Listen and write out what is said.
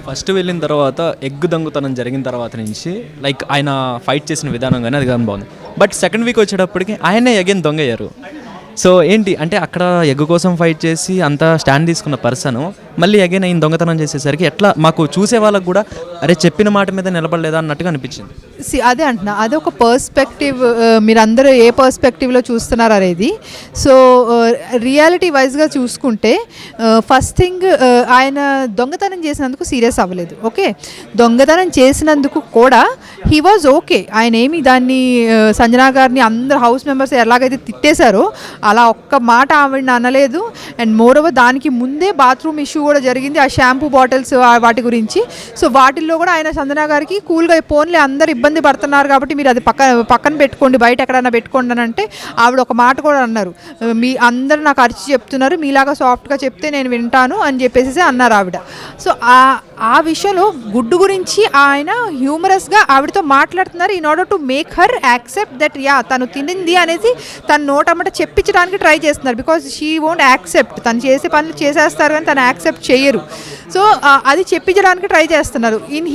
First వెళ్ళిన తర్వాత egg దొంగతనం జరిగిన తర్వాత నుంచి లైక్ ఆయన ఫైట్ చేసిన విధానం కానీ అది కానీ బాగుంది. బట్ సెకండ్ వీక్ వచ్చేటప్పటికి ఆయనే అగైన్ దొంగ అయ్యారు. సో ఏంటి అంటే అక్కడ ఎగ్ కోసం ఫైట్ చేసి అంతా స్టాండ్ తీసుకున్న పర్సన్ మళ్ళీ అగైన్ ఆయన దొంగతనం చేసేసరికి ఎట్లా మాకు చూసే వాళ్ళకు కూడా అరే చెప్పిన మాట మీద నిలబడలేదా అన్నట్టుగా అనిపించింది. అదే అంటున్నా, అదే ఒక పర్స్పెక్టివ్. మీరందరూ ఏ పర్స్పెక్టివ్లో చూస్తున్నారు అనేది. సో రియాలిటీ వైజ్గా చూసుకుంటే ఫస్ట్ థింగ్ ఆయన దొంగతనం చేసినందుకు సీరియస్ అవ్వలేదు. ఓకే, దొంగతనం చేసినందుకు కూడా హీ వాజ్ ఓకే. ఆయన ఏమి దాన్ని సంజనా గారిని అందరు హౌస్ మెంబర్స్ ఎలాగైతే తిట్టేశారో అలా ఒక్క మాట ఆవిడని అనలేదు. అండ్ మోర్ ఓవర్ దానికి ముందే బాత్రూమ్ ఇష్యూ కూడా జరిగింది, ఆ షాంపూ బాటిల్స్ వాటి గురించి. సో వాటిల్లో కూడా ఆయన సంజనా గారికి కూల్గా ఫోన్లే అందరు ఇబ్బంది పడుతున్నారు కాబట్టి మీరు అది పక్కన పెట్టుకోండి, బయట ఎక్కడైనా పెట్టుకోండి అని అంటే ఆవిడ ఒక మాట కూడా అన్నారు, మీ అందరు నాకు అరిచి చెప్తున్నారు, మీలాగా సాఫ్ట్గా చెప్తే నేను వింటాను అని చెప్పేసి అన్నారు ఆవిడ. సో ఆ విషయంలో గుడ్డు గురించి ఆయన హ్యూమరస్గా ఆవిడతో మాట్లాడుతున్నారు in order to make her accept that yeah తను తినింది అనేది తన నోటమ్మట చెప్పించడానికి ట్రై చేస్తున్నారు. బికాజ్ షీ వోంట్ యాక్సెప్ట్, తను చేసే పనులు చేసేస్తారు కానీ తను యాక్సెప్ట్ చేయరు. సో అది చెప్పించడానికి ట్రై చేస్తున్నారు. ఇన్